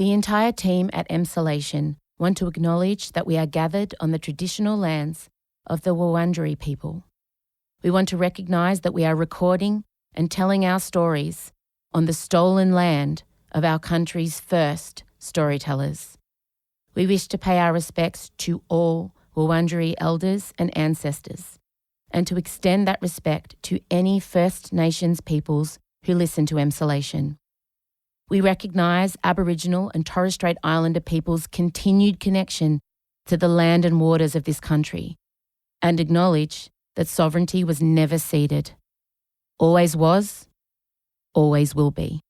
The entire team at Emsolation want to acknowledge that we are gathered on the traditional lands of the Wurundjeri people. We want to recognise that we are recording and telling our stories on the stolen land of our country's first storytellers. We wish to pay our respects to all Wurundjeri elders and ancestors, and to extend that respect to any First Nations peoples who listen to Emsolation. We recognise Aboriginal and Torres Strait Islander peoples' continued connection to the land and waters of this country, and acknowledge that sovereignty was never ceded. Always was, always will be.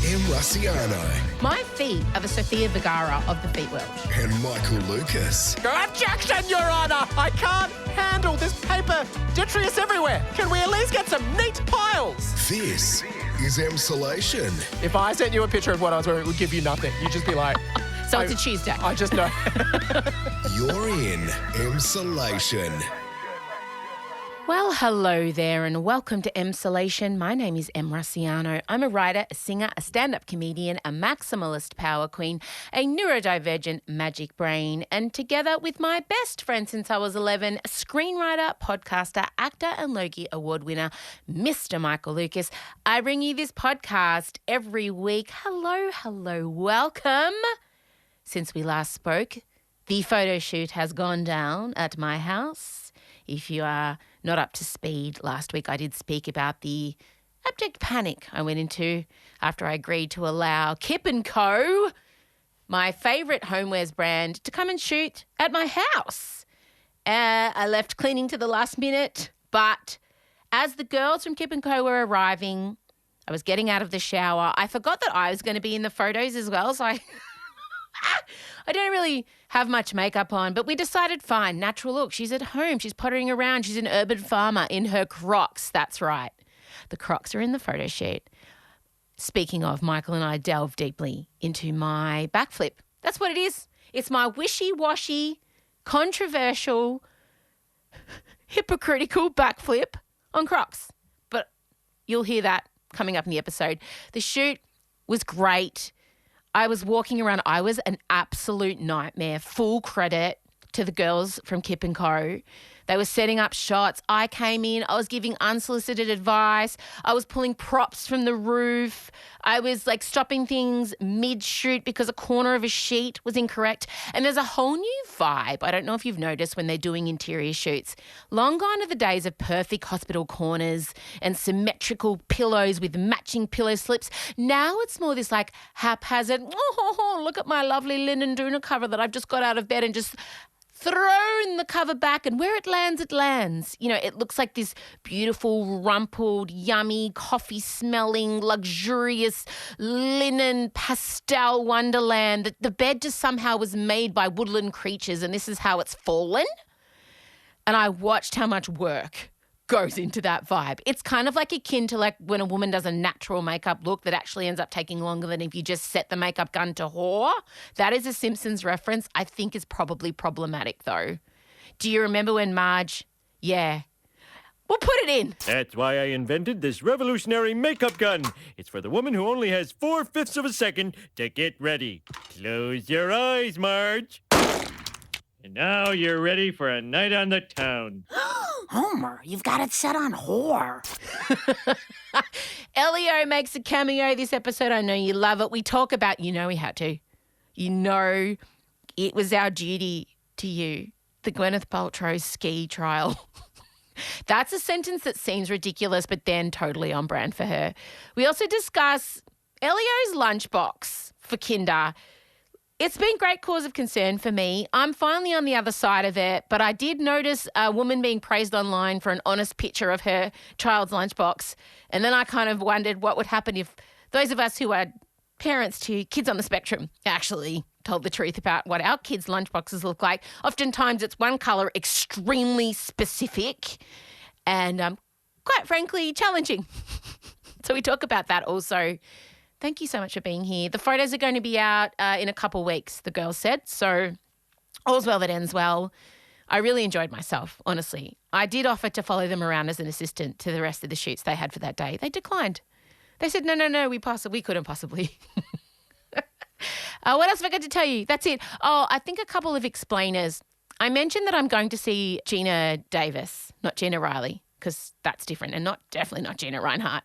Em Rusciano My feet are the Sofia Vergara of the feet world. and Michael Lucas. Objection, Your Honour! I can't handle this paper detritus everywhere. Can we at least get some neat piles? This is Emsolation. If I sent you a picture of what I was wearing, it would give you nothing. You'd just be like, So it's a Tuesday. I just know. You're in Emsolation. Well, hello there and welcome to Emsolation. My name is Em Rusciano. I'm a writer, a singer, a stand-up comedian, a maximalist power queen, a neurodivergent magic brain, and together with my best friend since I was 11, screenwriter, podcaster, actor and Logie Award winner, Mr. Michael Lucas, I bring you this podcast every week. Hello, welcome. Since we last spoke, the photo shoot has gone down at my house. If you are not up to speed, last week I did speak about the abject panic I went into after I agreed to allow Kip & Co., my favourite homewares brand, to come and shoot at my house. I left cleaning to the last minute, but as the girls from Kip & Co. were arriving, I was getting out of the shower. I forgot that I was going to be in the photos as well, so I don't really have much makeup on, but we decided fine, natural look. She's at home. She's pottering around. She's an urban farmer in her Crocs. That's right. The Crocs are in the photo shoot. Speaking of, Michael and I delved deeply into my backflip. That's what it is. It's my wishy-washy, controversial, hypocritical backflip on Crocs. But you'll hear that coming up in the episode. The shoot was great. I was walking around. I was an absolute nightmare. Full credit to the girls from Kip & Co. They were setting up shots. I came in. I was giving unsolicited advice. I was pulling props from the roof. I was stopping things mid-shoot because a corner of a sheet was incorrect. And there's a whole new vibe. I don't know if you've noticed when they're doing interior shoots. Long gone are the days of perfect hospital corners and symmetrical pillows with matching pillow slips. Now it's more this haphazard, look at my lovely linen doona cover that I've just got out of bed and just thrown the cover back, and where it lands, it lands. You know, it looks like this beautiful, rumpled, yummy, coffee-smelling, luxurious linen pastel wonderland that the bed just somehow was made by woodland creatures, and this is how it's fallen. And I watched how much work goes into that vibe. It's kind of akin to when a woman does a natural makeup look that actually ends up taking longer than if you just set the makeup gun to whore. That is a Simpsons reference. I think is probably problematic though. Do you remember when Marge? Yeah. We'll put it in. That's why I invented this revolutionary makeup gun. It's for the woman who only has 4/5 of a second to get ready. Close your eyes, Marge. And now you're ready for a night on the town. Homer, you've got it set on whore. Elio makes a cameo this episode. I know you love it. We talk about, we had to. It was our duty to you. The Gwyneth Paltrow ski trial. That's a sentence that seems ridiculous, but then totally on brand for her. We also discuss Elio's lunchbox for Kinder. It's been great cause of concern for me. I'm finally on the other side of it, but I did notice a woman being praised online for an honest picture of her child's lunchbox. And then I kind of wondered what would happen if those of us who are parents to kids on the spectrum actually told the truth about what our kids' lunchboxes look like. Oftentimes it's one colour, extremely specific and quite frankly challenging. So we talk about that also. Thank you so much for being here. The photos are going to be out in a couple weeks, the girls said. So all's well that ends well. I really enjoyed myself, honestly. I did offer to follow them around as an assistant to the rest of the shoots they had for that day. They declined. They said, no, we couldn't possibly. What else have I got to tell you? That's it. Oh, I think a couple of explainers. I mentioned that I'm going to see Gina Davis, not Gina Riley, because that's different, and definitely not Gina Reinhart.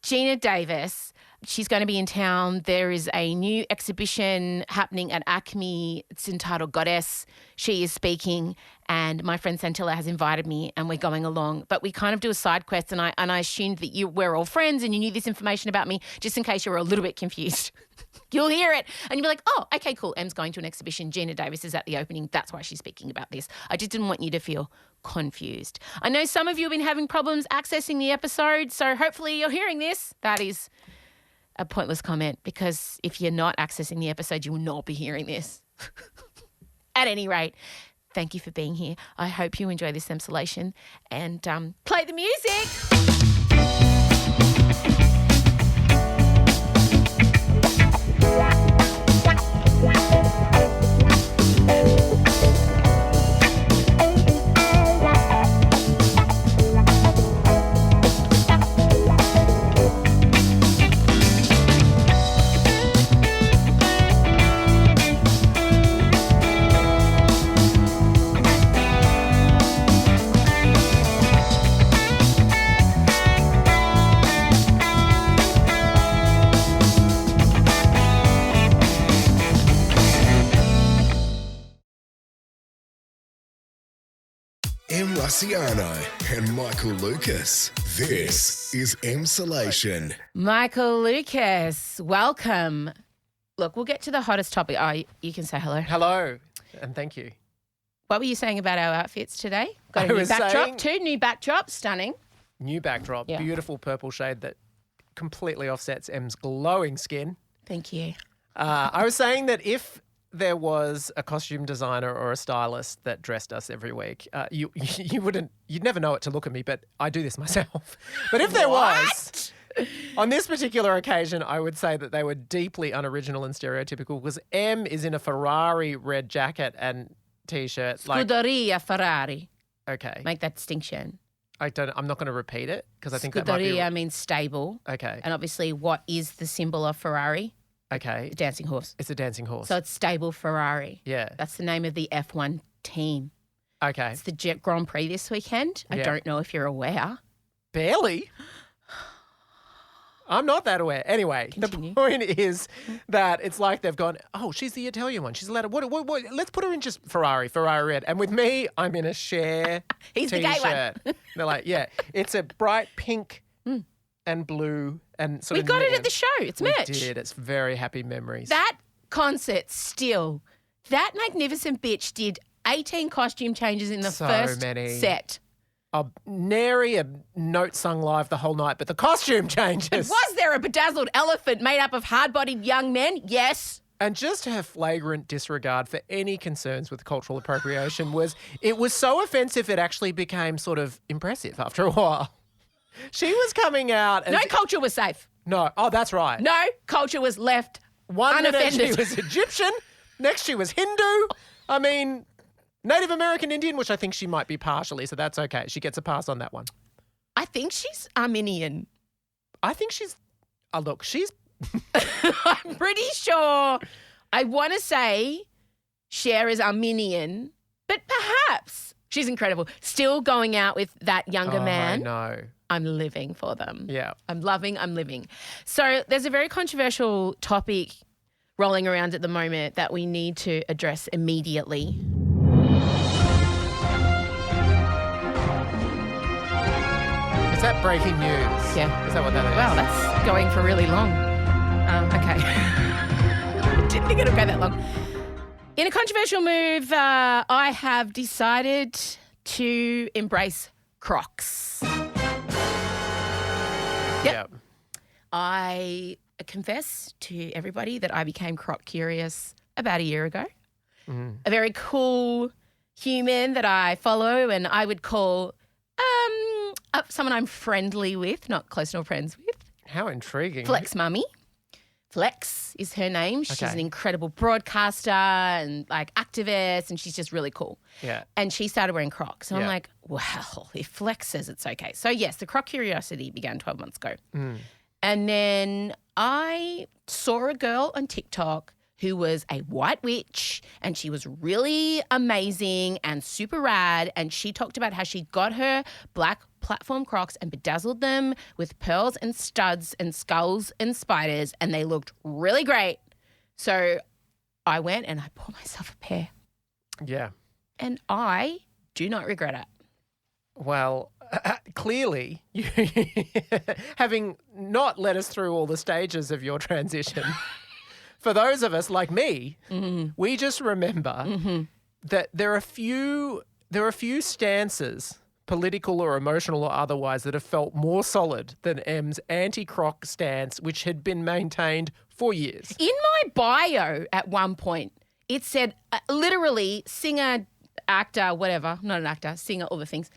Gina Davis, she's going to be in town. There is a new exhibition happening at Acme. It's entitled Goddess. She is speaking, and my friend Santilla has invited me, and we're going along. But we kind of do a side quest, and I assumed that we're all friends and you knew this information about me, just in case you were a little bit confused. You'll hear it, and you'll be like, oh, okay, cool. Em's going to an exhibition. Gina Davis is at the opening. That's why she's speaking about this. I just didn't want you to feel confused. I know some of you have been having problems accessing the episode, so hopefully you're hearing this. That is a pointless comment, because if you're not accessing the episode, you will not be hearing this. At any rate, thank you for being here. I hope you enjoy this Emsolation, and play the music. Em Rusciano and Michael Lucas. This is Emsolation. Michael Lucas, welcome. Look, we'll get to the hottest topic. Oh, you can say hello. Hello, and thank you. What were you saying about our outfits today? Got a I new was backdrop, saying- 2 new backdrops, stunning. New backdrop, Yeah. beautiful purple shade that completely offsets Em's glowing skin. Thank you. I was saying that if there was a costume designer or a stylist that dressed us every week, you'd never know it to look at me, but I do this myself. But if there was, on this particular occasion, I would say that they were deeply unoriginal and stereotypical, because Em is in a Ferrari red jacket and t-shirt. Scuderia Ferrari. Okay, Make that distinction. I'm not going to repeat it because I think that might be Scuderia means stable. okay. And obviously, what is the symbol of Ferrari? Okay, A dancing horse. it's a dancing horse. So it's stable Ferrari. yeah. That's the name of the F1 team. Okay. It's the Jet Grand Prix this weekend. I Yeah. don't know if you're aware. Barely. I'm not that aware. Anyway, Continue. the point is that it's like they've gone, oh, she's the Italian one. She's allowed to, what, let's put her in just Ferrari red. And with me, I'm in a Cher He's the t-shirt. gay one. They're like, yeah, it's a bright pink and blue and sort We of. got it knitted. at the show. It's We merch. did. It's very happy memories. That concert still, that magnificent bitch did 18 costume changes in the So first many. set. Nary a note sung live the whole night, but the costume changes. Was there a bedazzled elephant made up of hard-bodied young men? Yes. And just her flagrant disregard for any concerns with cultural appropriation was so offensive it actually became sort of impressive after a while. She was coming out as No culture was safe. no, oh that's right. No culture was left One minute she unoffended. was Egyptian, next she was Hindu. I mean, Native American Indian, which I think she might be partially, so that's okay. She gets a pass on that one. I think she's Armenian. I think she's look, she's I'm pretty sure. I want to say Cher is Armenian, but perhaps she's incredible. Still going out with that younger man. No. I'm living for them. Yeah. I'm living. So there's a very controversial topic rolling around at the moment that we need to address immediately. Is that breaking news? Yeah. Is that what that is? Wow, that's going for really long. Okay. Didn't think it would go that long. In a controversial move, I have decided to embrace Crocs. Yep. I confess to everybody that I became Croc curious about a year ago. A very cool human that I follow and I would call someone I'm friendly with, not close nor friends with. How intriguing. Flex Mummy. Flex is her name. She's Okay. an incredible broadcaster and like activist, and she's just really cool. Yeah. And she started wearing Crocs. And I'm Yeah. like, well, if Flex says it's okay. So yes, the Croc curiosity began 12 months ago. And then I saw a girl on TikTok who was a white witch, and she was really amazing and super rad. And she talked about how she got her black platform Crocs and bedazzled them with pearls and studs and skulls and spiders, and they looked really great. So I went and I bought myself a pair, Yeah. and I do not regret it. Well, clearly, you, having not led us through all the stages of your transition, for those of us like me, we just remember that there are few stances, political or emotional or otherwise, that have felt more solid than M's anti-croc stance, which had been maintained for years. In my bio at one point, it said literally singer, actor, whatever, not an actor, singer, all the things.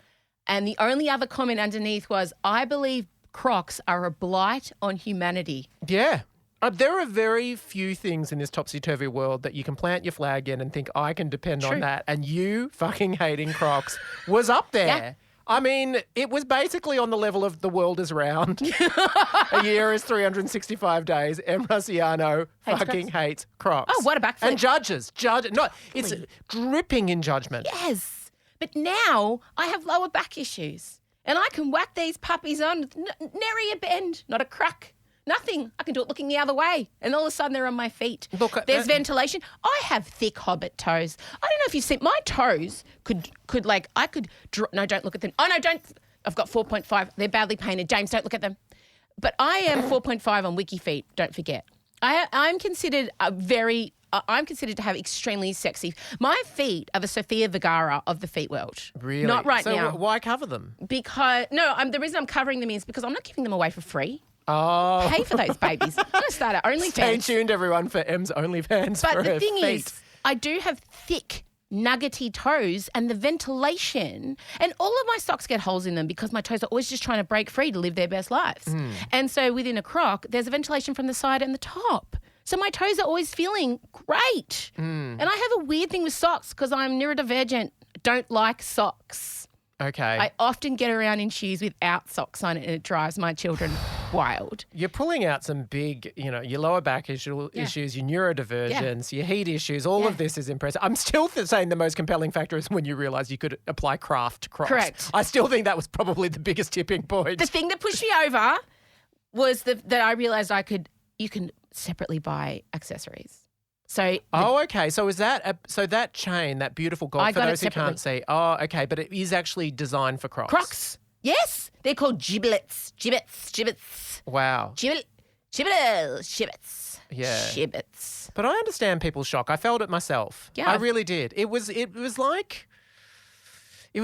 And the only other comment underneath was, I believe Crocs are a blight on humanity. Yeah. There are very few things in this topsy-turvy world that you can plant your flag in and think, I can depend on True. that. And you fucking hating Crocs was up there. Yeah. I mean, it was basically on the level of the world is round. A year is 365 days. M. Rusciano fucking hates Crocs. Oh, what a backflip. And judges. It's dripping in judgment. Yes. But now I have lower back issues and I can whack these puppies on with nary a bend, not a crack, nothing. I can do it looking the other way and all of a sudden they're on my feet. Look, There's ventilation. I have thick hobbit toes. I don't know if you've seen, my toes no, don't look at them. Oh, no, don't. I've got 4.5. They're badly painted. James, don't look at them. But I am 4.5 on WikiFeet, don't forget. I'm considered I'm considered to have extremely sexy. My feet are the Sofia Vergara of the feet world. Really? Not right so now. why cover them? Because, the reason I'm covering them is because I'm not giving them away for free. Oh. Pay for those babies. I'm going to start at Stay OnlyFans. tuned, everyone, for M's OnlyFans for But the her thing feet. is, I do have thick, nuggety toes, and the ventilation, and all of my socks get holes in them because my toes are always just trying to break free to live their best lives. And so within a Croc, there's a ventilation from the side and the top. So my toes are always feeling great. And I have a weird thing with socks because I'm neurodivergent. Don't like socks. Okay. I often get around in shoes without socks on it, and it drives my children wild. You're pulling out some big, your lower back issues, your neurodivergence, your heat issues. All of this is impressive. I'm still saying the most compelling factor is when you realise you could apply craft to Crocs. Correct. I still think that was probably the biggest tipping point. The thing that pushed me over was that I realised you can separately buy accessories. So okay. So is that that chain, that beautiful gold, I for got it those who can't see? Oh, okay. But it is actually designed for Crocs. Crocs, yes, they're called giblets. Wow. Giblets. Yeah. Giblets. But I understand people's shock. I felt it myself. Yeah. I really did. It was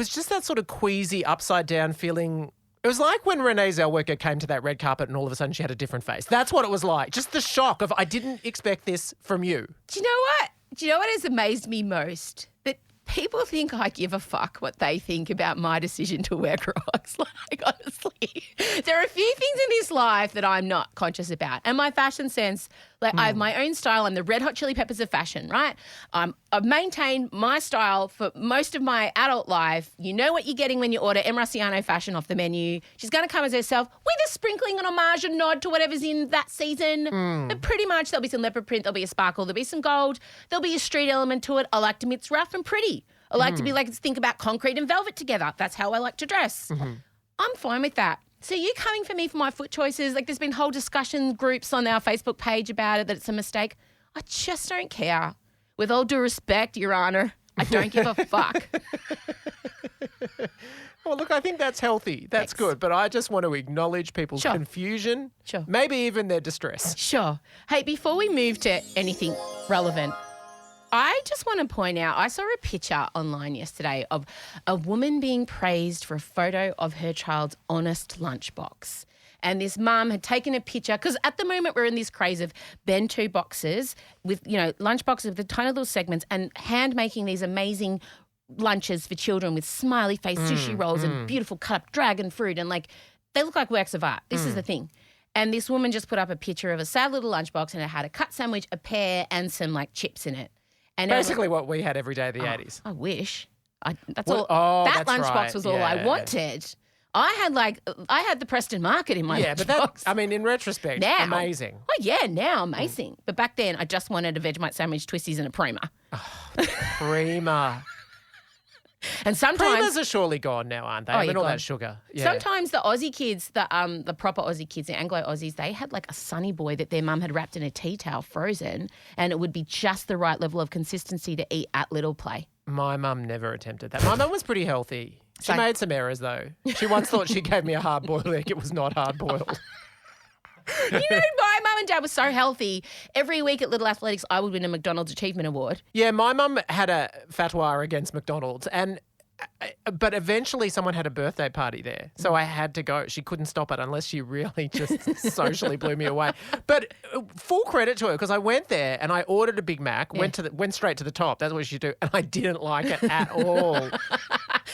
just that sort of queasy, upside down feeling. It was like when Renee Zellweger came to that red carpet and all of a sudden she had a different face. That's what it was like. Just the shock of, I didn't expect this from you. Do you know what? Do you know what has amazed me most? That people think I give a fuck what they think about my decision to wear Crocs. Like, honestly, there are a few things in this life that I'm not conscious about. And my fashion sense, I have my own style. I'm the Red Hot Chili Peppers of fashion, right? I've maintained my style for most of my adult life. You know what you're getting when you order M. Rusciano fashion off the menu. She's going to come as herself with a sprinkling and homage and nod to whatever's in that season. But pretty much there'll be some leopard print, there'll be a sparkle, there'll be some gold, there'll be a street element to it. I like to mix rough and pretty. I like to be think about concrete and velvet together. That's how I like to dress. I'm fine with that. So you coming for me for my foot choices? There's been whole discussion groups on our Facebook page about it, that it's a mistake. I just don't care. With all due respect, Your Honour, I don't give a fuck. Well, look, I think that's healthy. That's Thanks. good. But I just want to acknowledge people's Sure. confusion. Sure. Maybe even their distress. Sure. Hey, before we move to anything relevant, I just want to point out, I saw a picture online yesterday of a woman being praised for a photo of her child's honest lunchbox. And this mum had taken a picture, because at the moment we're in this craze of bento boxes with, lunchboxes with the tiny little segments and hand making these amazing lunches for children with smiley face sushi rolls and beautiful cut up dragon fruit. And they look like works of art. This is the thing. And this woman just put up a picture of a sad little lunchbox and it had a cut sandwich, a pear and some chips in it. And Basically what we had every day of the 80s. I wish. That Well, oh, lunchbox that's right. was all I Yeah. wanted. I had the Preston Market in my Yeah, but that, lunchbox. I mean, in retrospect, Now. amazing. Oh, yeah, now amazing. But back then, I just wanted a Vegemite sandwich, twisties and a Prima. Prima. And sometimes... Primas are surely gone now, aren't they? Oh, I mean, you're all gone. that sugar. Yeah. Sometimes the Aussie kids, the proper Aussie kids, the Anglo Aussies, they had like a Sunny Boy that their mum had wrapped in a tea towel, frozen, and it would be just the right level of consistency to eat at Little Play. My mum never attempted that. My mum was pretty healthy. She Same. made some errors, though. She once thought she gave me a hard-boiled egg. It was not hard-boiled. You know, my mum and dad were so healthy. Every week at Little Athletics, I would win a McDonald's Achievement Award. Yeah, my mum had a fatwa against McDonald's, but eventually someone had a birthday party there, so I had to go. She couldn't stop it unless she really just socially blew me away. But full credit to her, because I went there and I ordered a Big Mac, went straight to the top. That's what she do, and I didn't like it at all.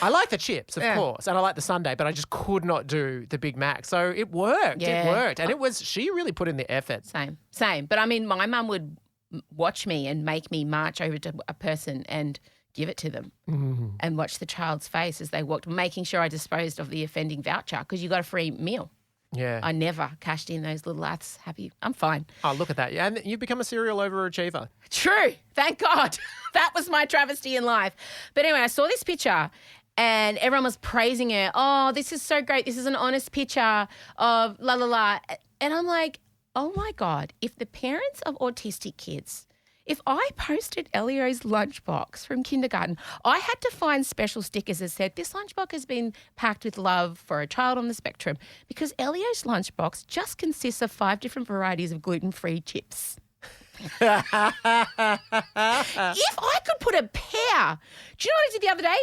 I like the chips, of course, and I like the sundae, but I just could not do the Big Mac. So it worked. Yeah. It worked, and she really put in the effort. Same. But I mean, my mum would watch me and make me march over to a person and give it to them and watch the child's face as they walked, making sure I disposed of the offending voucher because you got a free meal. Yeah. I never cashed in those little laths. Happy. I'm fine. Oh, look at that. Yeah, and you've become a serial overachiever. True. Thank God. That was my travesty in life. But anyway, I saw this picture and everyone was praising it. Oh, this is so great. This is an honest picture of la la la. And I'm like, oh my God, if the parents of autistic kids, if I posted Elio's lunchbox from kindergarten, I had to find special stickers that said, this lunchbox has been packed with love for a child on the spectrum, because Elio's lunchbox just consists of 5 different varieties of gluten-free chips. If I could put a pear, do you know what I did the other day?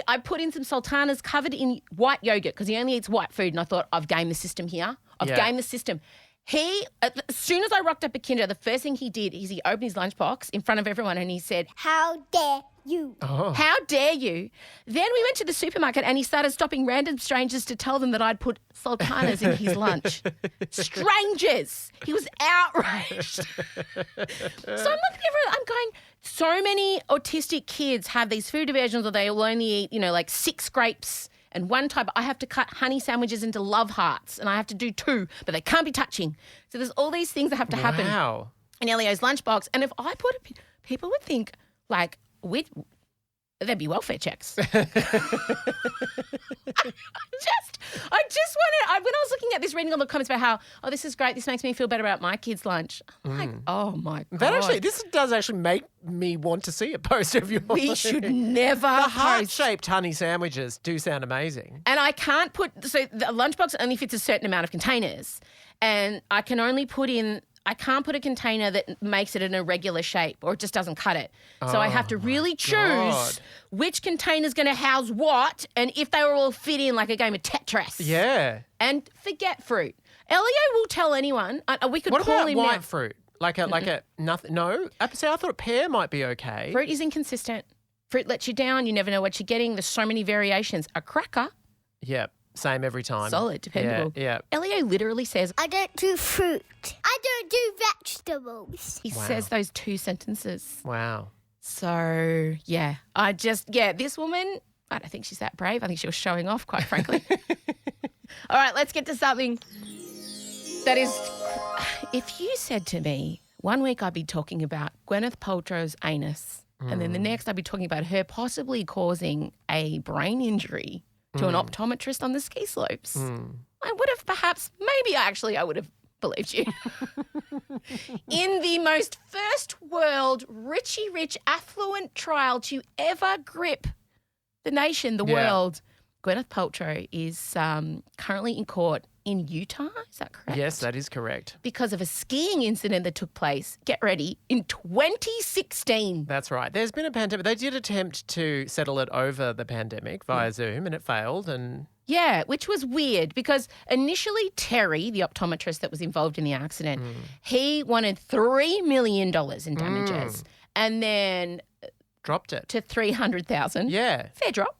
I put in some sultanas covered in white yogurt because he only eats white food, and I thought, I've gamed the system here. I've gamed the system. He, as soon as I rocked up at kinder, the first thing he did is he opened his lunchbox in front of everyone and he said, How dare you? How dare you? Then we went to the supermarket and he started stopping random strangers to tell them that I'd put sultanas in his lunch. Strangers. He was outraged. So I'm looking everywhere, I'm going, so many autistic kids have these food diversions where they will only eat, like 6 grapes and 1 type. I have to cut honey sandwiches into love hearts and I have to do 2, but they can't be touching. So there's all these things that have to happen Wow. in Elio's lunchbox. And if I put people would think like, there'd be welfare checks. I just wanted, when I was looking at this, reading all the comments about how, oh, this is great, this makes me feel better about my kids' lunch. I'm like, oh my God. This does actually make me want to see a poster of yours. We should never The post. heart-shaped honey sandwiches do sound amazing. And I can't so the lunchbox only fits a certain amount of containers. And I can't put a container that makes it an irregular shape or it just doesn't cut it. So I have to really choose God. which container's going to house what and if they will all fit in like a game of Tetris. Yeah. And forget fruit. Elio will tell anyone. We could What call about him white now. fruit? Like a nothing? No. I thought pear might be okay. Fruit is inconsistent. Fruit lets you down. You never know what you're getting. There's so many variations. A cracker, Yep. Same every time. solid, dependable. Yeah. Elio literally says, I don't do fruit. I don't do vegetables. he says those 2 sentences. Wow. So, yeah, this woman, I don't think she's that brave. I think she was showing off, quite frankly. All right, let's get to something that is, if you said to me, one week I'd be talking about Gwyneth Paltrow's anus, and then the next I'd be talking about her possibly causing a brain injury to an optometrist on the ski slopes, I would have I would have believed you. In the most first world, Richie Rich affluent trial to ever grip the nation, the world, Gwyneth Paltrow is currently in court in Utah. Is that correct? Yes, that is correct. Because of a skiing incident that took place, get ready, in 2016. That's right. There's been a pandemic. They did attempt to settle it over the pandemic via Zoom and it failed. And Yeah, which was weird because initially Terry, the optometrist that was involved in the accident, he wanted $3 million in damages and then dropped it. to $300,000. Yeah. Fair drop.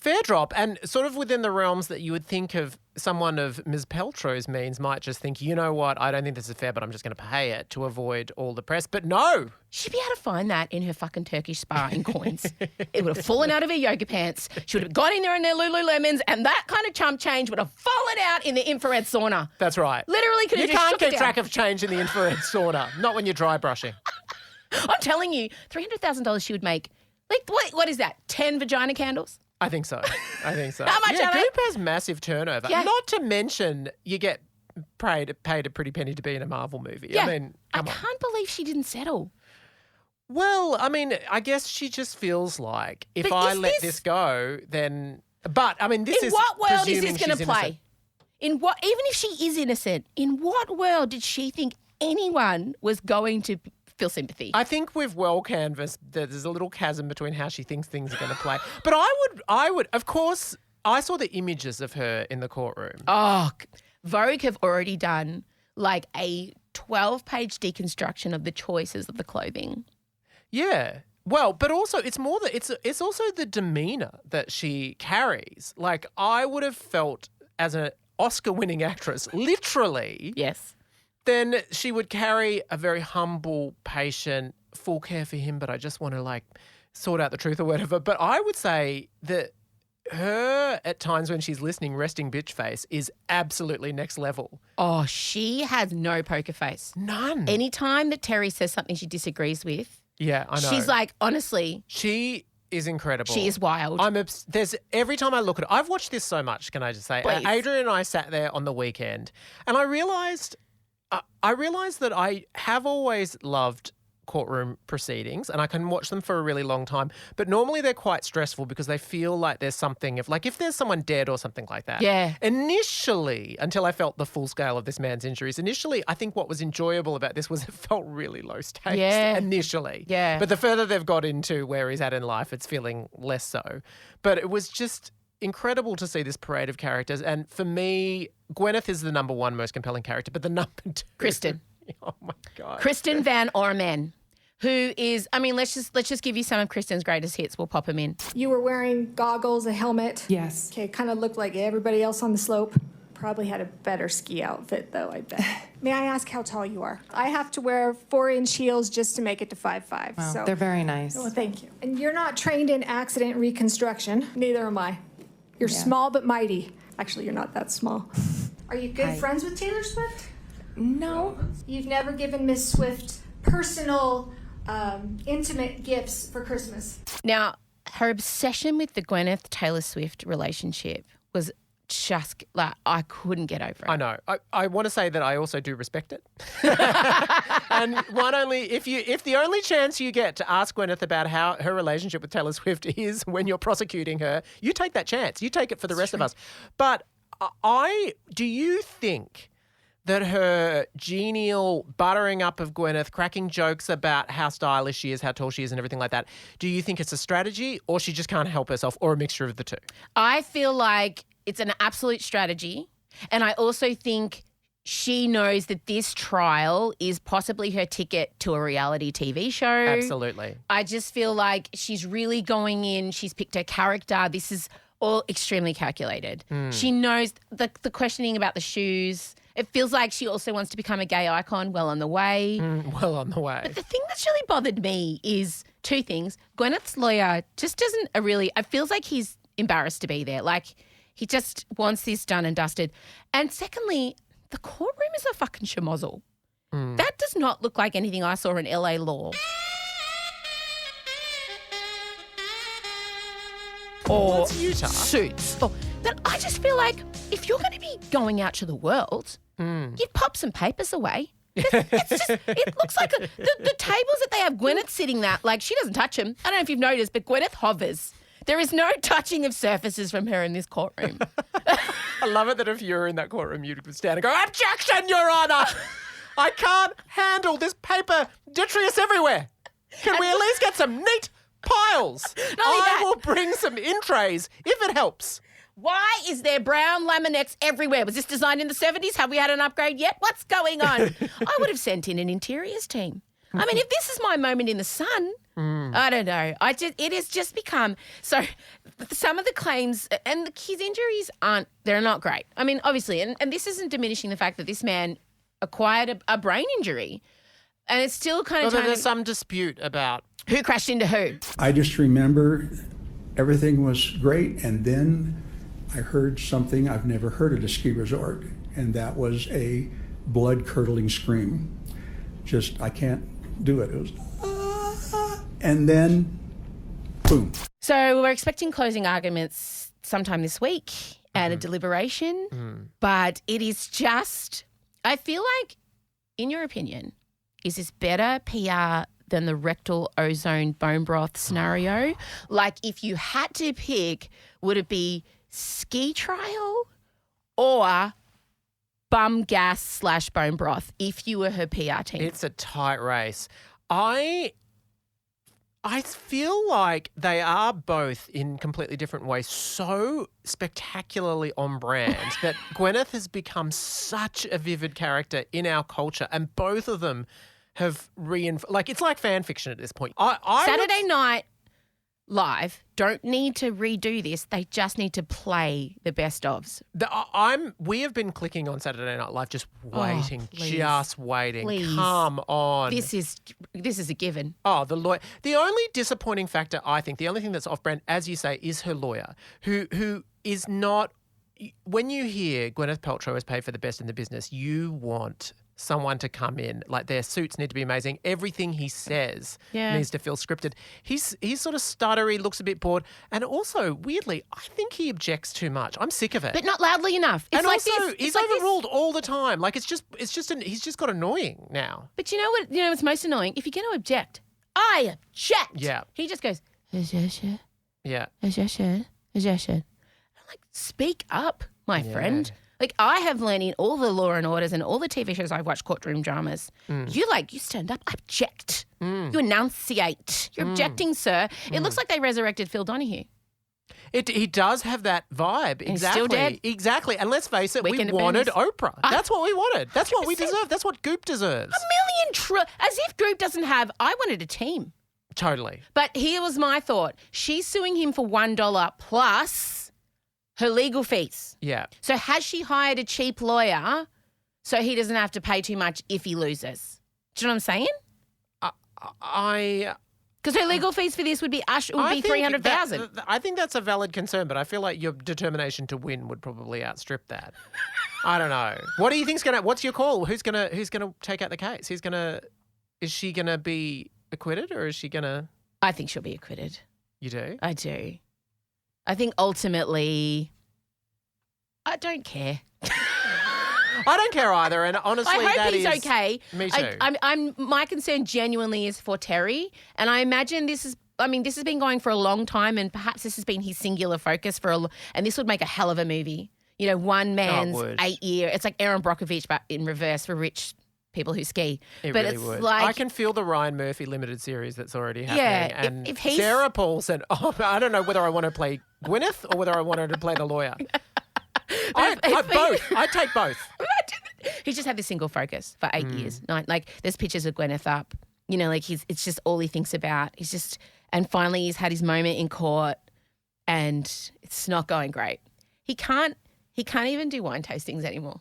Fair drop, and sort of within the realms that you would think of someone of Ms. Paltrow's means might just think, you know what, I don't think this is fair, but I'm just going to pay it to avoid all the press. But no. She'd be able to find that in her fucking Turkish spa in coins. It would have fallen out of her yoga pants. She would have gone in there in their Lululemons, and that kind of chump change would have fallen out in the infrared sauna. That's right. Literally could have You just can't shook it keep down. track of change in the infrared sauna, not when you're dry brushing. I'm telling you, $300,000 she would make. Like, what is that? 10 vagina candles? I think so. How much Yeah, are they? Goop has massive turnover. Yeah. Not to mention you get paid a pretty penny to be in a Marvel movie. Yeah. I mean, come on. can't believe she didn't settle. Well, I mean, I guess she just feels like if But I is let this- this go, then. But I mean, this In is what world is presuming this going she's to play? innocent. In what? Even if she is innocent, in what world did she think anyone was going to feel sympathy? I think we've well canvassed that there's a little chasm between how she thinks things are going to play. But I would, of course, I saw the images of her in the courtroom. Oh, Vogue have already done like a 12-page deconstruction of the choices of the clothing. Yeah. Well, but also it's more that it's also the demeanor that she carries. Like I would have felt as an Oscar-winning actress, literally, Yes. then she would carry a very humble, patient, full care for him, but I just want to like sort out the truth or whatever. But I would say that her at times when she's listening, resting bitch face is absolutely next level. Oh, she has no poker face. None. Anytime that Terry says something she disagrees with, Yeah, I know. she's like, honestly, she is incredible. she is wild. There's every time I look at it, I've watched this so much. Can I just say, Please. Adrian and I sat there on the weekend, and I realised that I have always loved courtroom proceedings, and I can watch them for a really long time. But normally they're quite stressful because they feel like there's something of like if there's someone dead or something like that. Yeah. Initially, until I felt the full scale of this man's injuries, initially I think what was enjoyable about this was it felt really low stakes. Yeah. Initially. Yeah. But the further they've got into where he's at in life, it's feeling less so. But it was just incredible to see this parade of characters. And for me, Gwyneth is the number one most compelling character, but the number two. Kristen. Oh my God. Kristen Van Orman, who is, I mean, let's just give you some of Kristen's greatest hits. We'll pop them in. You were wearing goggles, a helmet. Yes. Okay, kind of looked like everybody else on the slope. Probably had a better ski outfit, though, I bet. May I ask how tall you are? I have to wear 4-inch heels just to make it to 5'5". Wow, so. they're very nice. Well, thank you. And you're not trained in accident reconstruction. Neither am I. You're small but mighty. Actually, you're not that small. Are you good friends with Taylor Swift? No. You've never given Miss Swift personal, intimate gifts for Christmas. Now, her obsession with the Gwyneth Taylor Swift relationship was just like, I couldn't get over it. I know. I want to say that I also do respect it. And if the only chance you get to ask Gwyneth about how her relationship with Taylor Swift is when you're prosecuting her, you take that chance. You take it for the rest of us. But do you think that her genial buttering up of Gwyneth, cracking jokes about how stylish she is, how tall she is and everything like that, do you think it's a strategy or she just can't help herself or a mixture of the two? I feel like it's an absolute strategy. And I also think she knows that this trial is possibly her ticket to a reality TV show. Absolutely. I just feel like she's really going in. She's picked her character. This is all extremely calculated. She knows the questioning about the shoes. It feels like she also wants to become a gay icon well on the way. Well on the way. But the thing that's really bothered me is two things. Gwyneth's lawyer just doesn't it feels like he's embarrassed to be there. Like he just wants this done and dusted. And secondly, the courtroom is a fucking schmozzle. That does not look like anything I saw in LA law. Or it's Utah. suits. But I just feel like if you're going to be going out to the world, you'd pop some papers away. It looks like the tables that they have Gwyneth sitting at, like she doesn't touch them. I don't know if you've noticed, but Gwyneth hovers. There is no touching of surfaces from her in this courtroom. I love it that if you were in that courtroom, you'd stand and go, "Objection, Your Honour! I can't handle this paper detritus everywhere. Can we at least get some neat piles? only I that- will bring some in trays if it helps." Why is there brown laminates everywhere? Was this designed in the 70s? Have we had an upgrade yet? What's going on? I would have sent in an interiors team. I mean, if this is my moment in the sun, I don't know. It has just become so. Some of the claims and his injuries they're not great. I mean, obviously, and this isn't diminishing the fact that this man acquired a brain injury, and it's still kind of There's some dispute about who crashed into who. I just remember everything was great, and then I heard something I've never heard at a ski resort, and that was a blood-curdling scream. Just, I can't do it. It was, and then, boom. So we're expecting closing arguments sometime this week and a deliberation, but it is just, I feel like, in your opinion, is this better PR than the rectal ozone bone broth scenario? Like, if you had to pick, would it be ski trial or bum gas / bone broth if you were her PR team? it's a tight race. I feel like they are both in completely different ways so spectacularly on brand that Gwyneth has become such a vivid character in our culture, and both of them have like it's like fan fiction at this point. Saturday Night Live don't need to redo this. They just need to play the best ofs. We have been clicking on Saturday Night Live, just waiting, please. just waiting. Please. Come on. This is a given. Oh, the lawyer. The only disappointing factor, I think, the only thing that's off-brand, as you say, is her lawyer, who is not. When you hear Gwyneth Paltrow is paid for the best in the business, you want someone to come in. Like, their suits need to be amazing. Everything he says needs to feel scripted. He's sort of stuttery, looks a bit bored, and also, weirdly, I think he objects too much. I'm sick of it. But not loudly enough. It's and like also, this. he's It's like overruled all the time. Like, he's just got annoying now. But you know what? You know what's most annoying? If you're going to object, I object. Yeah. He just goes, objection, Yeah. objection, objection. I'm like, speak up, my friend. Like, I have learned in all the Law and Orders and all the TV shows I've watched, courtroom dramas, you stand up, object. You enunciate. You're objecting, sir. It looks like they resurrected Phil Donahue. He does have that vibe. he's Exactly. still dead? Exactly. And let's face it, Weekend we at wanted Bernie's. Oprah. That's what we wanted. That's what we deserve. That's what Goop deserves. As if Goop doesn't have, I wanted a team. Totally. But here was my thought. She's suing him for $1 plus her legal fees. Yeah. So has she hired a cheap lawyer so he doesn't have to pay too much if he loses? Do you know what I'm saying? Because her legal fees for this would be $300,000. I think that's a valid concern, but I feel like your determination to win would probably outstrip that. I don't know. What do you think's gonna? What's your call? Who's gonna take out the case? Is she gonna be acquitted, or is she gonna? I think she'll be acquitted. You do? I do. I think ultimately, I don't care. I don't care either, and honestly, I hope that he's is okay. Me too. My concern genuinely is for Terry, and I imagine this has been going for a long time, and perhaps this has been his singular focus and this would make a hell of a movie. You know, one man's 8 year. It's like Aaron Brockovich, but in reverse for rich people who ski. It but really it's would. like I can feel the Ryan Murphy limited series that's already happening. Yeah, and if he's- Sarah Paul said, "Oh, I don't know whether I want to play Gwyneth or whether I want her to play the lawyer." I both. I take both. He's just had this single focus for 8 years. Like, there's pictures of Gwyneth up. You know, like it's just all he thinks about. And finally he's had his moment in court, and it's not going great. He can't even do wine tastings anymore.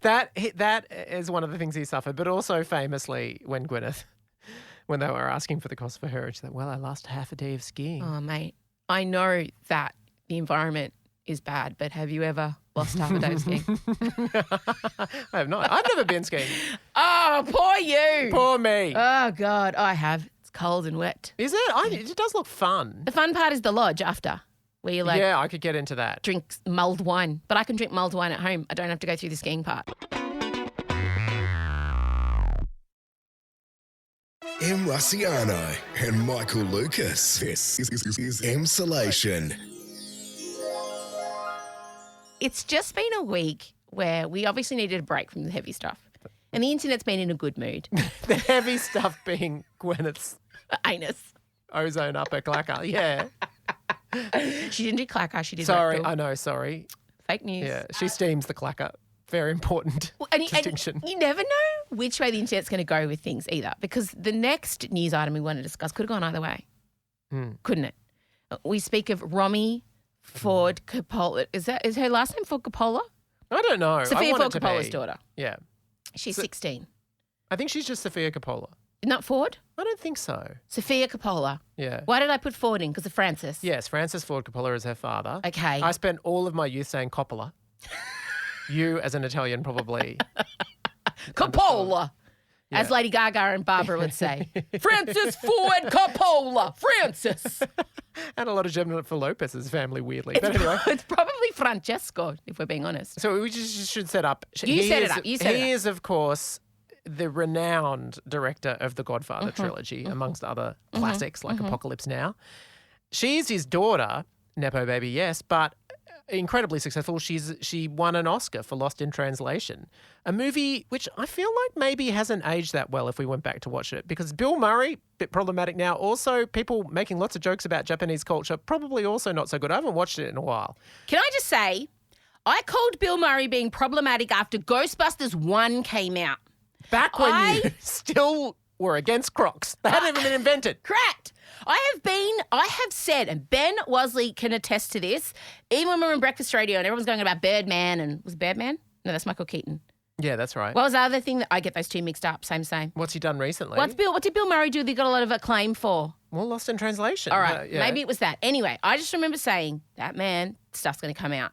That is one of the things he suffered, but also famously when they were asking for the cost for her, she said, "Well, I lost half a day of skiing." Oh, mate, I know that the environment is bad, but have you ever lost half a day of skiing? I have not. I've never been skiing. Oh, poor you. Poor me. Oh, God, I have. It's cold and wet. Is it? It does look fun. The fun part is the lodge after, where you Yeah, I could get into that. drink mulled wine. But I can drink mulled wine at home. I don't have to go through the skiing part. M. Rusciano and Michael Lucas. This is Emsolation. It's just been a week where we obviously needed a break from the heavy stuff. And the internet's been in a good mood. The heavy stuff being Gwyneth's Anus. ozone upper clacker. Yeah. She didn't do clacker. She did Sorry. rectal. I know. Sorry. Fake news. Yeah. She steams the clacker. Very important And distinction. you never know which way the internet's going to go with things either, because the next news item we want to discuss could have gone either way, couldn't it? We speak of Romy Ford Coppola. Is her last name Ford Coppola? I don't know. Sophia I want Ford it to Coppola's be. daughter. Yeah. She's 16. I think she's just Sophia Coppola. Not Ford? I don't think so. Sophia Coppola. Yeah. Why did I put Ford in? Because of Francis. Yes, Francis Ford Coppola is her father. Okay. I spent all of my youth saying Coppola. You, as an Italian, probably. Coppola. As Lady Gaga and Barbara would say. Francis Ford Coppola. Francis. And a lot of Jennifer Lopez's family, weirdly. But anyway. It's probably Francesco, if we're being honest. So we just should set up. You set it up. He is, of course, the renowned director of the Godfather trilogy, amongst other classics like Apocalypse Now. She's his daughter, Nepo baby, yes, but incredibly successful. She won an Oscar for Lost in Translation, a movie which I feel like maybe hasn't aged that well if we went back to watch it, because Bill Murray, bit problematic now. Also, people making lots of jokes about Japanese culture, probably also not so good. I haven't watched it in a while. Can I just say, I called Bill Murray being problematic after Ghostbusters 1 came out. Back when you still were against Crocs. They hadn't even been invented. Correct. I have said, and Ben Wasley can attest to this, even when we were in Breakfast Radio and everyone's going about Birdman and, was it Birdman? No, that's Michael Keaton. Yeah, that's right. What was the other thing that I get those two mixed up? Same. What's he done recently? What did Bill Murray do that he got a lot of acclaim for? Well, Lost in Translation. All right, yeah. maybe it was that. Anyway, I just remember saying, that man, stuff's going to come out.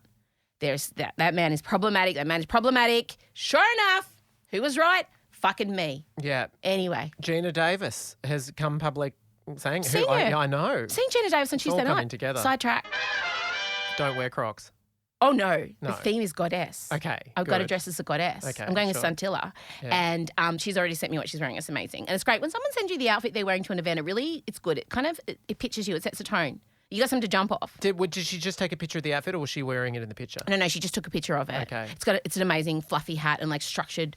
There's that man is problematic. That man is problematic. Sure enough, who was right? Fucking me. Yeah. Anyway. Gina Davis has come public saying, Seen her. I know. Seeing Gina Davis on Tuesday all night. coming together. Sidetrack. Don't wear Crocs. Oh, no. No. The theme is goddess. Okay. I've got to good. dress as a goddess. Okay, I'm going sure. as Santilla. Yeah. And she's already sent me what she's wearing. It's amazing. And it's great. When someone sends you the outfit they're wearing to an event, it's good. It kind of, it pictures you. It sets a tone. You got something to jump off. Did she just take a picture of the outfit, or was she wearing it in the picture? No, she just took a picture of it. Okay. It's an amazing fluffy hat and like structured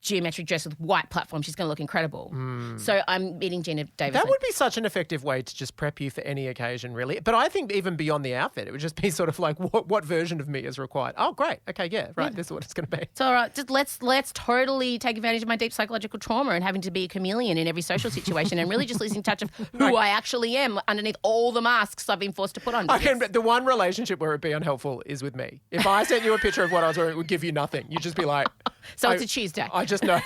geometric dress with white platform. She's going to look incredible. So I'm meeting Gina Davis. That would be such an effective way to just prep you for any occasion, really. But I think even beyond the outfit, it would just be sort of like, what version of me is required? Oh, great. Okay, yeah, right. This is what it's going to be. It's all right. Just let's totally take advantage of my deep psychological trauma and having to be a chameleon in every social situation and really just losing touch of who I actually am underneath all the masks I've been forced to put on. The one relationship where it'd be unhelpful is with me. If I sent you a picture of what I was wearing, it would give you nothing. You'd just be like... So it's a Tuesday. I just know.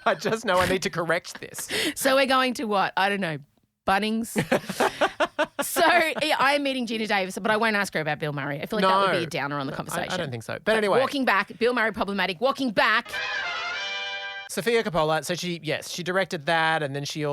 I just know I need to correct this. So we're going to what? I don't know. Bunnings. So yeah, I'm meeting Gina Davis, but I won't ask her about Bill Murray. I feel like that would be a downer on the conversation. I don't think so. But anyway. Walking back, Bill Murray problematic. Walking back. Sophia Coppola, so she directed that, and then she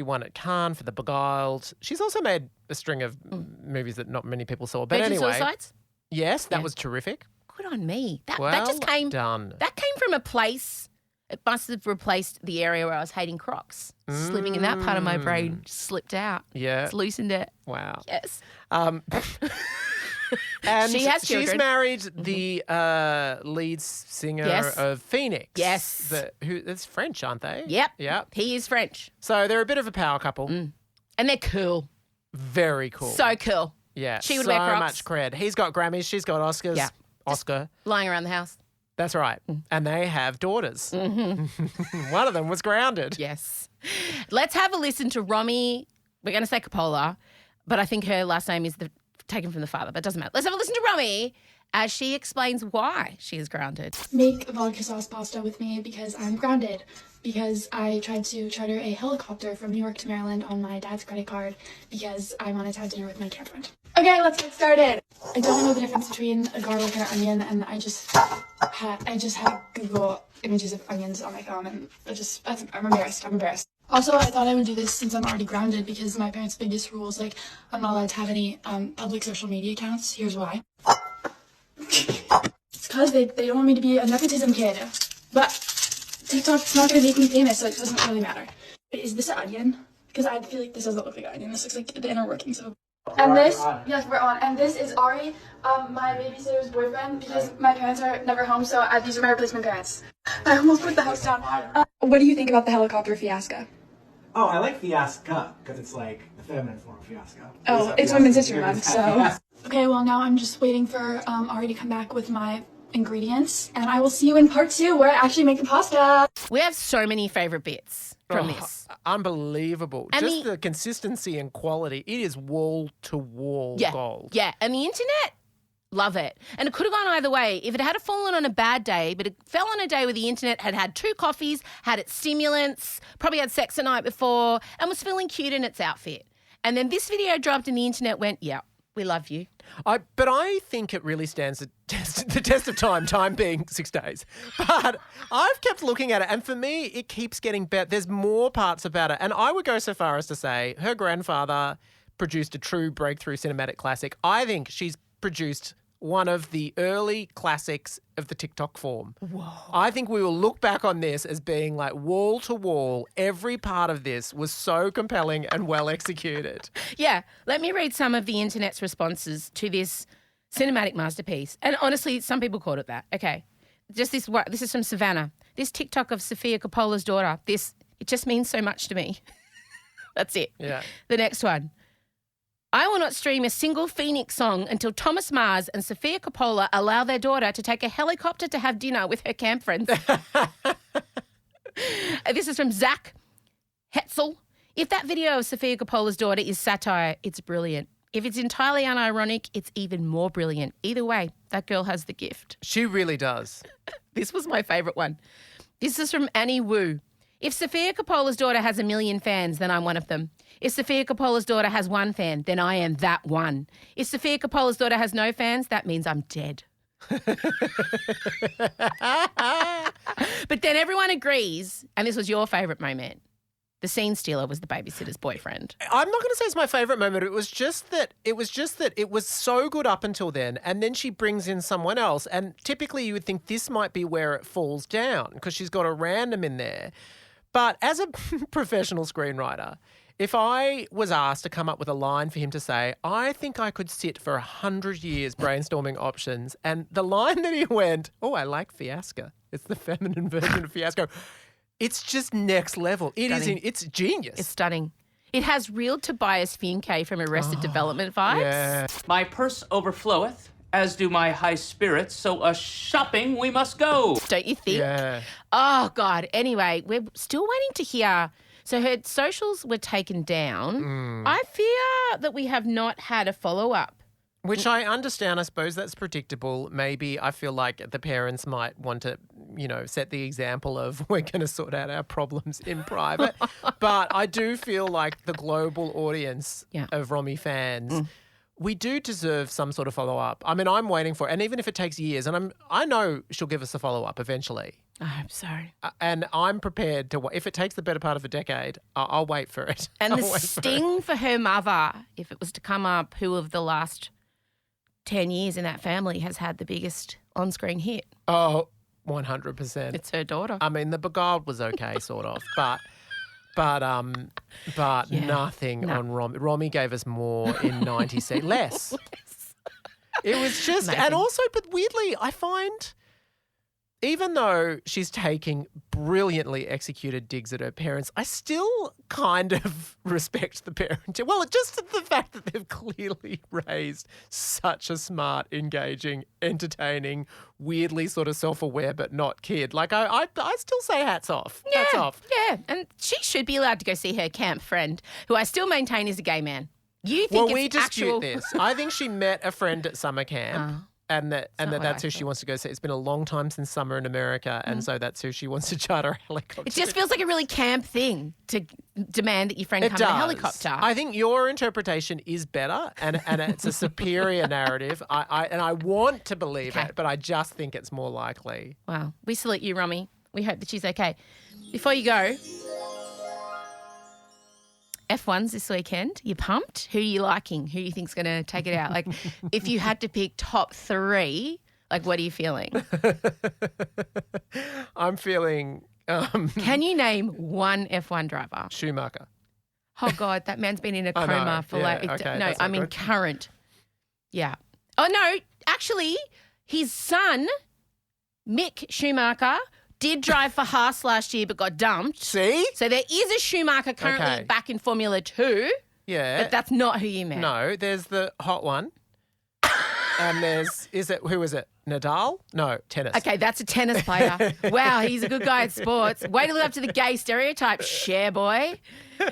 won at Cannes for The Beguiled. She's also made a string of movies that not many people saw. But Virgin anyway. Suicides? Yes, that Yeah. was terrific. Good on me. That Well just came done. That came from a place. It must have replaced the area where I was hating Crocs. Just living in that part of my brain just slipped out. Yeah. It's loosened it. Wow. Yes. And She has she's children. married the lead singer Yes. of Phoenix. Yes. It's French, aren't they? Yep. Yep. He is French. So they're a bit of a power couple. And they're cool. Very cool. So cool. yeah. she would so wear Crocs. much cred. He's got Grammys. She's got Oscars. Yeah. Oscar. Lying around the house. That's right. And they have daughters. One of them was grounded. Yes. Let's have a listen to Romy. We're going to say Coppola, but I think her last name is taken from the father, but it doesn't matter. Let's have a listen to Romy as she explains why she is grounded. Make vodka sauce pasta with me because I'm grounded. Because I tried to charter a helicopter from New York to Maryland on my dad's credit card because I wanted to have dinner with my girlfriend. Okay, let's get started. I don't know the difference between a garlic and an onion, and I just had Google images of onions on my phone, and I'm embarrassed. Also, I thought I would do this since I'm already grounded because my parents' biggest rule is, like, I'm not allowed to have any public social media accounts. Here's why. It's because they don't want me to be a nepotism kid. But TikTok's not going to make me famous, so it doesn't really matter. Wait, is this an onion? Because I feel like this doesn't look like an onion. This looks like the inner workings of... And this, yes, we're on. And this is Ari, my babysitter's boyfriend, because my parents are never home, so these are my replacement parents. I almost put the house down. What do you think about the helicopter fiasco? Oh, I like fiasco, because it's like the feminine form of fiasco. Oh, it's Women's History Month, so... Okay, well, now I'm just waiting for Ari to come back with my ingredients, and I will see you in part 2 where I actually make the pasta. We have so many favourite bits from this. Unbelievable. And Just the consistency and quality. It is wall to wall gold. Yeah, and the internet, love it. And it could have gone either way. If it had fallen on a bad day, but it fell on a day where the internet had had 2 coffees, had its stimulants, probably had sex the night before, and was feeling cute in its outfit. And then this video dropped and the internet went, yeah, we love you. But I think it really stands the test of time being 6 days. But I've kept looking at it, and for me, it keeps getting better. There's more parts about it. And I would go so far as to say her grandfather produced a true breakthrough cinematic classic. I think she's produced one of the early classics of the TikTok form. Whoa. I think we will look back on this as being like wall to wall. Every part of this was so compelling and well executed. Yeah, let me read some of the internet's responses to this cinematic masterpiece. And honestly, some people called it that. Okay, just this is from Savannah. This TikTok of Sofia Coppola's daughter, it just means so much to me. That's it. Yeah. The next one. I will not stream a single Phoenix song until Thomas Mars and Sofia Coppola allow their daughter to take a helicopter to have dinner with her camp friends. This is from Zach Hetzel. If that video of Sofia Coppola's daughter is satire, it's brilliant. If it's entirely unironic, it's even more brilliant. Either way, that girl has the gift. She really does. This was my favourite one. This is from Annie Wu. If Sofia Coppola's daughter has 1 million fans, then I'm one of them. If Sofia Coppola's daughter has 1 fan, then I am that one. If Sofia Coppola's daughter has no fans, that means I'm dead. But then everyone agrees, and this was your favourite moment. The scene stealer was the babysitter's boyfriend. I'm not going to say it's my favourite moment. It was just that it was so good up until then, and then she brings in someone else, and typically you would think this might be where it falls down because she's got a random in there. But as a professional screenwriter, if I was asked to come up with a line for him to say, I think I could sit for 100 years brainstorming options, and the line that he went, oh, I like fiasco. It's the feminine version of fiasco. It's just next level. It's genius. It's stunning. It has real Tobias Funke from Arrested Development vibes. Yeah. My purse overfloweth, as do my high spirits, so a-shopping we must go. Don't you think? Yeah. Oh, God. Anyway, we're still waiting to hear. So her socials were taken down. I fear that we have not had a follow-up. Which I understand. I suppose that's predictable. Maybe I feel like the parents might want to, set the example of we're going to sort out our problems in private. But I do feel like the global audience of Romy fans, we do deserve some sort of follow-up. I mean, I'm waiting for it. And even if it takes years, and I know she'll give us a follow-up eventually. I hope so. And I'm prepared to, if it takes the better part of a decade, I'll wait for it. And the sting for her mother, if it was to come up, who of the last 10 years in that family has had the biggest on-screen hit? Oh, 100%. It's her daughter. I mean, The Beguiled was okay, sort of, but nothing on Romy. Romy gave us more in 90C, less. It was just, Amazing. And also, but weirdly, I find, even though she's taking brilliantly executed digs at her parents, I still kind of respect the parenting. Well, just the fact that they've clearly raised such a smart, engaging, entertaining, weirdly sort of self-aware but not kid. Like, I still say hats off. Yeah, hats off. Yeah, and she should be allowed to go see her camp friend, who I still maintain is a gay man. You think Well, it's we dispute actual... this. I think she met a friend at summer camp. And that's who she wants to go see. It's been a long time since summer in America, and so that's who she wants to charter a helicopter. It just feels like a really camp thing to demand that your friend come in a helicopter. I think your interpretation is better, and it's a superior narrative. I want to believe it, but I just think it's more likely. Wow. We salute you, Romy. We hope that she's okay. Before you go, F1's this weekend. You pumped? Who are you liking? Who do you think's going to take it out? Like, if you had to pick top 3, like, what are you feeling? I'm feeling... Can you name one F1 driver? Schumacher. Oh, God, that man's been in a coma for I mean current. Yeah. Oh, no, actually, his son, Mick Schumacher, did drive for Haas last year but got dumped. See? So there is a Schumacher currently back in Formula 2. Yeah. But that's not who you meant. No, there's the hot one. And who is it? Nadal? No, tennis. Okay, that's a tennis player. Wow, he's a good guy at sports. Way to live up to the gay stereotype, share boy.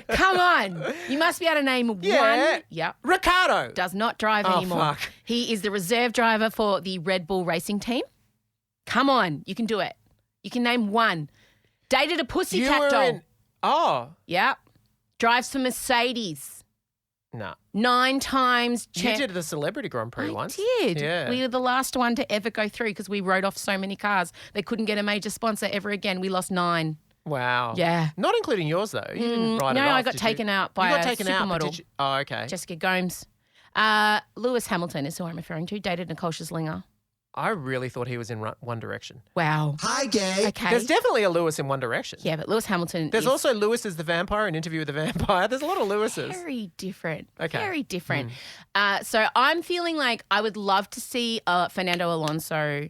Come on. You must be able to name one. Yep. Ricardo. Does not drive anymore. Fuck. He is the reserve driver for the Red Bull racing team. Come on, you can do it. You can name one. Dated a pussycat doll. Oh. Yep. Drives for Mercedes. No. 9 times. You did the Celebrity Grand Prix I once. did. Yeah. We were the last one to ever go through because we wrote off so many cars. They couldn't get a major sponsor ever again. We lost 9. Wow. Yeah. Not including yours, though. You didn't write it off. No, I got did taken you? out by You got a taken out, but supermodel. did you? Oh, okay. Jessica Gomes. Lewis Hamilton is who I'm referring to. Dated Nicole Scherzinger. I really thought he was in One Direction. Wow. Hi, gay. Okay. There's definitely a Lewis in One Direction. Yeah, but Lewis Hamilton There's is also Lewis as the Vampire, an Interview with the Vampire. There's a lot of Lewises. very different. Okay. Very different. So I'm feeling like I would love to see Fernando Alonso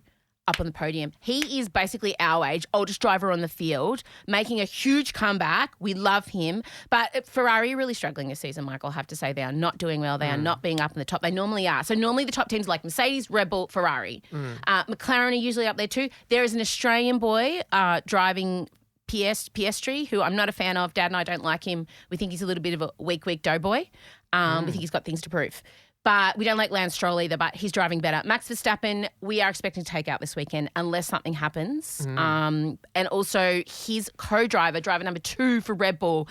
up on the podium. He is basically our age, oldest driver on the field, making a huge comeback. We love him. But Ferrari are really struggling this season, Michael, I have to say. They are not doing well. They are not being up in the top. They normally are. So normally the top teams are like Mercedes, Red Bull, Ferrari. McLaren are usually up there too. There is an Australian boy driving Piastri, who I'm not a fan of. Dad and I don't like him. We think he's a little bit of a weak doughboy. We think he's got things to prove. But we don't like Lance Stroll either, but he's driving better. Max Verstappen, we are expecting to take out this weekend unless something happens. And also his co-driver, driver number 2 for Red Bull,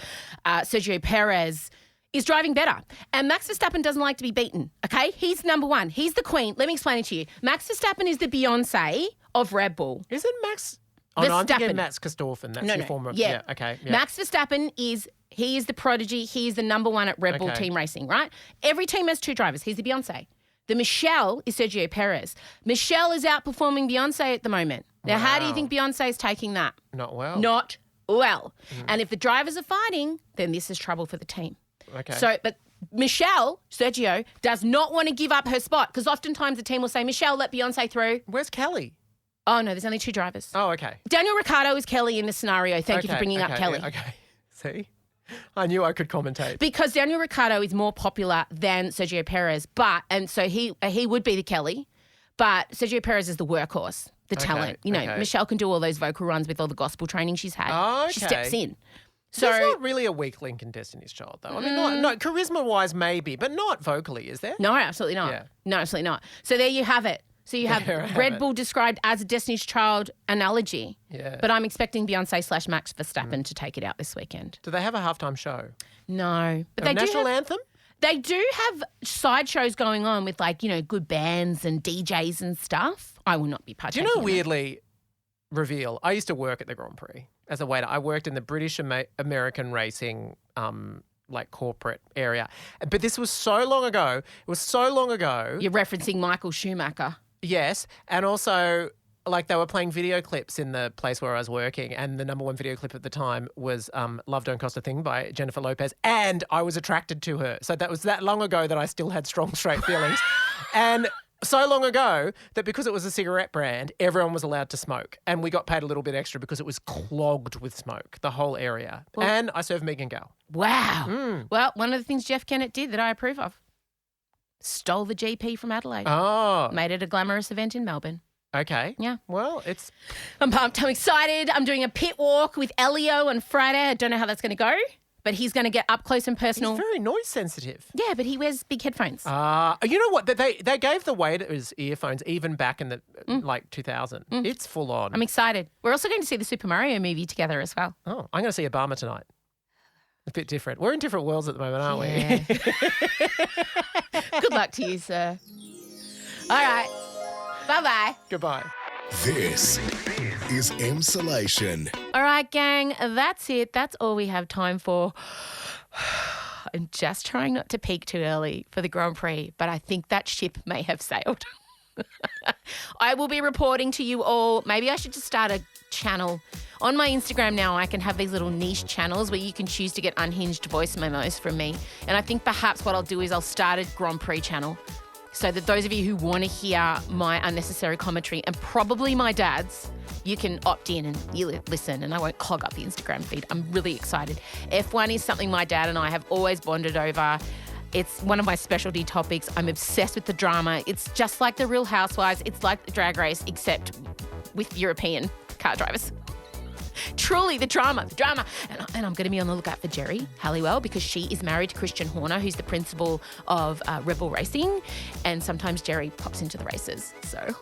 Sergio Perez, is driving better. And Max Verstappen doesn't like to be beaten, okay? He's number 1. He's the queen. Let me explain it to you. Max Verstappen is the Beyonce of Red Bull. Isn't Max... Oh, no, I'm thinking Verstappen. Max Verstappen. That's your former... Yeah. Okay. Yeah. Max Verstappen he is the prodigy. He is the number 1 at Red Bull team racing, right? Every team has 2 drivers. He's the Beyonce. The Michelle is Sergio Perez. Michelle is outperforming Beyonce at the moment. Now, how do you think Beyonce is taking that? Not well. Not well. And if the drivers are fighting, then this is trouble for the team. Okay. So, but Michelle, Sergio, does not want to give up her spot because oftentimes the team will say, Michelle, let Beyonce through. Where's Kelly? Oh, no, there's only 2 drivers. Oh, okay. Daniel Ricciardo is Kelly in this scenario. Thank you for bringing up Kelly. Yeah, okay. See? I knew I could commentate. Because Daniel Ricciardo is more popular than Sergio Perez, and so he would be the Kelly, but Sergio Perez is the workhorse, the talent. You know, Michelle can do all those vocal runs with all the gospel training she's had. Oh, okay. She steps in. So there's not really a weak link in Destiny's Child, though. I mean, not charisma-wise maybe, but not vocally, is there? No, absolutely not. Yeah. No, absolutely not. So there you have it. So you have Red Bull described as a Destiny's Child analogy. Yeah. But I'm expecting Beyonce / Max Verstappen to take it out this weekend. Do they have a halftime show? No. But A they national do have, anthem? They do have side shows going on with good bands and DJs and stuff. I will not be Do partaking. you know, in that. weirdly, reveal, I used to work at the Grand Prix as a waiter. I worked in the British American racing corporate area. But this was so long ago. It was so long ago. You're referencing Michael Schumacher. Yes. And also, they were playing video clips in the place where I was working, and the number 1 video clip at the time was Love Don't Cost a Thing by Jennifer Lopez, and I was attracted to her. So that was that long ago that I still had strong straight feelings. And so long ago that because it was a cigarette brand, everyone was allowed to smoke. And we got paid a little bit extra because it was clogged with smoke, the whole area. Well, and I served Megan Gale. Wow. Well, one of the things Jeff Kennett did that I approve of, stole the GP from Adelaide. Oh. Made it a glamorous event in Melbourne. Okay. Yeah. Well, it's... I'm pumped. I'm excited. I'm doing a pit walk with Elio on Friday. I don't know how that's going to go, but he's going to get up close and personal. He's very noise sensitive. Yeah, but he wears big headphones. You know what? They gave the waiters earphones even back in the 2000. It's full on. I'm excited. We're also going to see the Super Mario movie together as well. Oh, I'm going to see Obama tonight. A bit different. We're in different worlds at the moment, aren't we? Good luck to you, sir. All right. Bye-bye. Goodbye. This is Emsolation. All right, gang, that's it. That's all we have time for. I'm just trying not to peak too early for the Grand Prix, but I think that ship may have sailed. I will be reporting to you all. Maybe I should just start a channel. On my Instagram now, I can have these little niche channels where you can choose to get unhinged voice memos from me. And I think perhaps what I'll do is I'll start a Grand Prix channel so that those of you who want to hear my unnecessary commentary, and probably my dad's, you can opt in and you listen and I won't clog up the Instagram feed. I'm really excited. F1 is something my dad and I have always bonded over. It's one of my specialty topics. I'm obsessed with the drama. It's just like The Real Housewives. It's like the Drag Race, except with European car drivers. Truly, the drama. And I'm going to be on the lookout for Jerry Halliwell because she is married to Christian Horner, who's the principal of Rebel Racing. And sometimes Jerry pops into the races. So,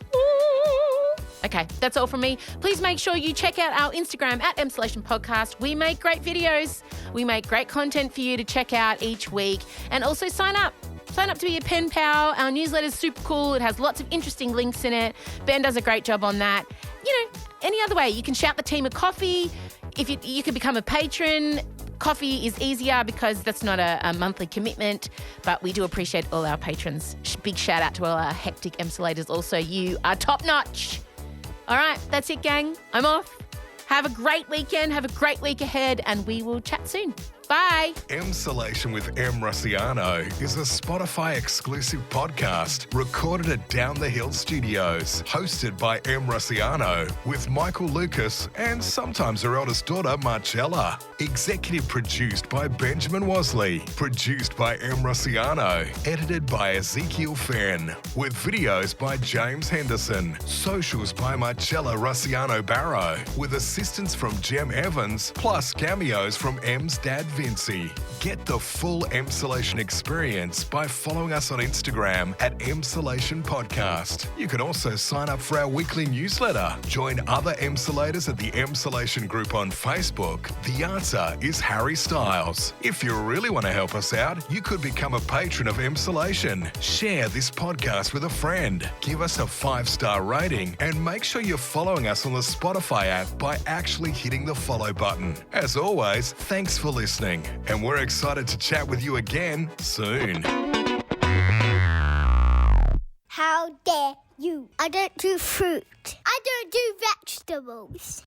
okay, that's all from me. Please make sure you check out our Instagram at Emsolation Podcast. We make great videos. We make great content for you to check out each week. And also sign up. Sign up to be a pen pal. Our newsletter is super cool. It has lots of interesting links in it. Ben does a great job on that. You know, any other way. You can shout the team a coffee. If you can become a patron. Coffee is easier because that's not a monthly commitment, but we do appreciate all our patrons. Big shout out to all our hectic Emsolators. Also, you are top notch. All right, that's it, gang. I'm off. Have a great weekend. Have a great week ahead, and we will chat soon. Bye. Emsolation with M. Rossiano is a Spotify exclusive podcast recorded at Down the Hill Studios, hosted by M. Rossiano with Michael Lucas and sometimes her eldest daughter, Marcella. Executive produced by Benjamin Wasley. Produced by M. Rossiano. Edited by Ezekiel Fenn. With videos by James Henderson. Socials by Marcella Rossiano Barrow. With assistance from Jem Evans, plus cameos from M's dad, Vincy. Get the full Emsolation experience by following us on Instagram at Emsolation Podcast. You can also sign up for our weekly newsletter. Join other Emsolators at the Emsolation group on Facebook. The answer is Harry Styles. If you really want to help us out, you could become a patron of Emsolation. Share this podcast with a friend. Give us a 5-star rating and make sure you're following us on the Spotify app by actually hitting the follow button. As always, thanks for listening, and we're excited to chat with you again soon. How dare you? I don't do fruit. I don't do vegetables.